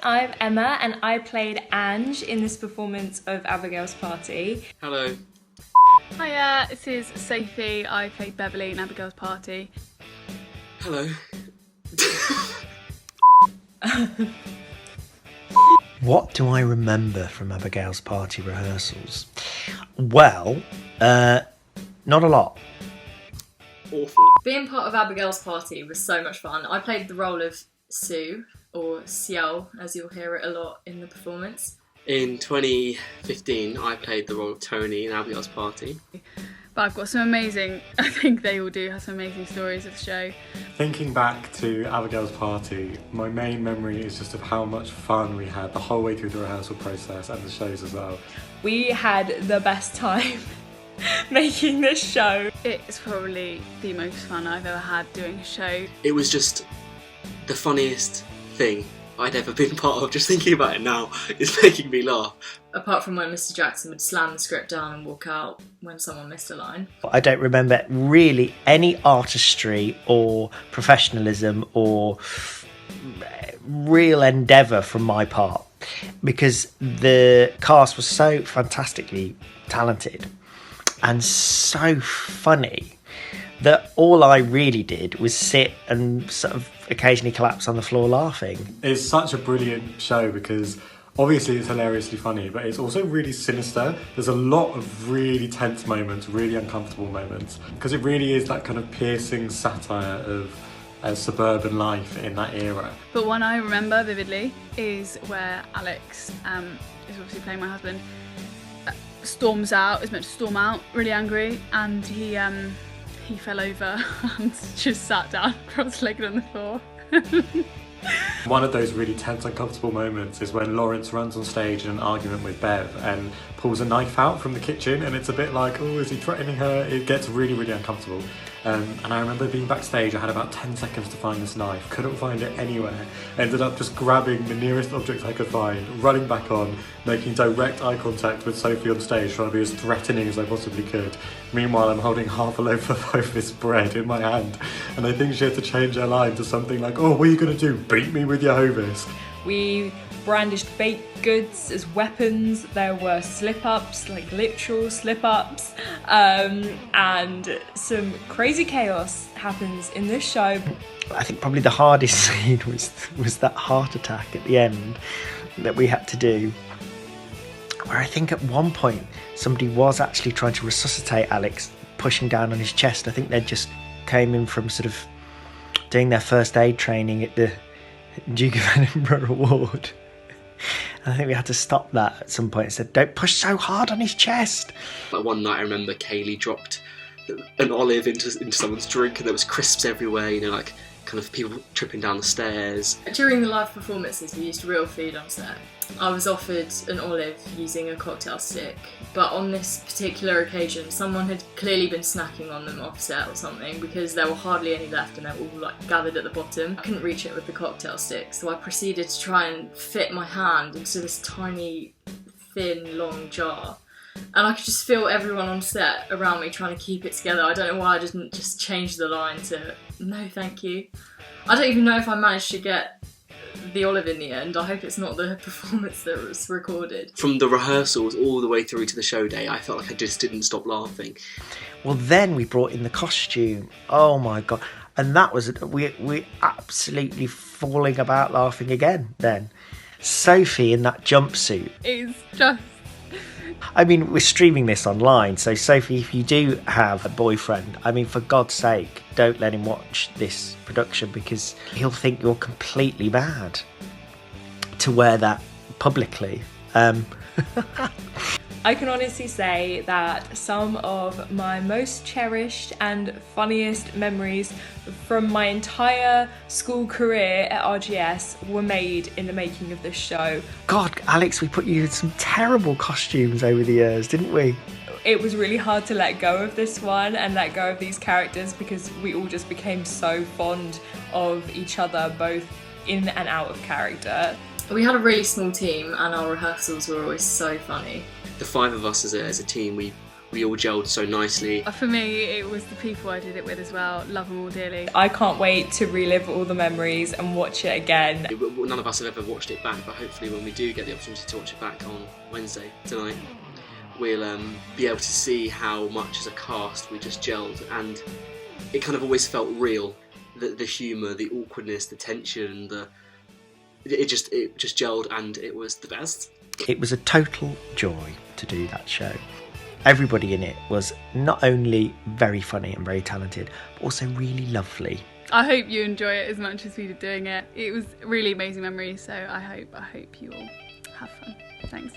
I'm Emma and I played Ange in this performance of Abigail's Party. Hello. Hiya, this is Sophie. I played Beverly in Abigail's Party. Hello. What do I remember from Abigail's Party rehearsals? Well, not a lot. Awful. Being part of Abigail's Party was so much fun. I played the role of Sue, or Xiao, as you'll hear it a lot in the performance. In 2015, I played the role of Tony in Abigail's Party. But I've got some amazing, I think they all do have some amazing stories of the show. Thinking back to Abigail's Party, my main memory is just of how much fun we had the whole way through the rehearsal process and the shows as well. We had the best time making this show. It's probably the most fun I've ever had doing a show. It was just the funniest thing I'd ever been part of. Just thinking about it now is making me laugh. Apart from when Mr. Jackson would slam the script down and walk out when someone missed a line. I don't remember really any artistry or professionalism or real endeavour from my part, because the cast was so fantastically talented and so funny that all I really did was sit and sort of occasionally collapse on the floor laughing. It's such a brilliant show because obviously it's hilariously funny, but it's also really sinister. There's a lot of really tense moments, really uncomfortable moments, because it really is that kind of piercing satire of suburban life in that era. But one I remember vividly is where Alex, is obviously playing my husband, storms out, is meant to storm out, really angry, and he fell over and just sat down cross-legged on the floor. One of those really tense, uncomfortable moments is when Lawrence runs on stage in an argument with Bev and pulls a knife out from the kitchen, and it's a bit like, oh, is he threatening her? It gets really, really uncomfortable. And I remember being backstage, I had about 10 seconds to find this knife, couldn't find it anywhere, ended up just grabbing the nearest object I could find, running back on, making direct eye contact with Sophie on stage, trying to be as threatening as I possibly could. Meanwhile, I'm holding half a loaf of Office bread in my hand, and I think she had to change her line to something like, oh, what are you going to do, beat me with your Hovis? We brandished baked goods as weapons. There were slip-ups, like literal slip-ups, and some crazy chaos happens in this show. I think probably the hardest scene was that heart attack at the end that we had to do, where I think at one point somebody was actually trying to resuscitate Alex, pushing down on his chest. I think they just came in from sort of doing their first aid training at the Duke of Edinburgh Award. I think we had to stop that at some point and said, don't push so hard on his chest. Like one night I remember Kaylee dropped an olive into someone's drink and there was crisps everywhere, you know, like kind of people tripping down the stairs. During the live performances we used real food on set. I was offered an olive using a cocktail stick, but on this particular occasion someone had clearly been snacking on them off set or something, because there were hardly any left and they were all like gathered at the bottom. I couldn't reach it with the cocktail stick, so I proceeded to try and fit my hand into this tiny, thin, long jar. And I could just feel everyone on set around me trying to keep it together. I don't know why I didn't just change the line to, no thank you. I don't even know if I managed to get the olive in the end. I hope it's not the performance that was recorded. From the rehearsals all the way through to the show day, I felt like I just didn't stop laughing. Well, then we brought in the costume. Oh my God. And that was, we absolutely falling about laughing again then. Sophie in that jumpsuit. It's just... I mean, we're streaming this online, so Sophie, if you do have a boyfriend, I mean, for God's sake, don't let him watch this production, because he'll think you're completely mad to wear that publicly. I can honestly say that some of my most cherished and funniest memories from my entire school career at RGS were made in the making of this show. God, Alex, we put you in some terrible costumes over the years, didn't we? It was really hard to let go of this one and let go of these characters, because we all just became so fond of each other, both in and out of character. We had a really small team and our rehearsals were always so funny. The five of us as a team, we We all gelled so nicely. For me, it was the people I did it with as well. Love them all dearly. I can't wait to relive all the memories and watch it again. None of us have ever watched it back, but hopefully when we do get the opportunity to watch it back on Wednesday tonight, we'll be able to see how much as a cast we just gelled, and it kind of always felt real. The humour, the awkwardness, the tension, it just gelled, and it was the best. It was a total joy to do that show. Everybody in it was not only very funny and very talented, but also really lovely. I hope you enjoy it as much as we did doing it. It was really amazing memories, so I hope you all have fun. Thanks.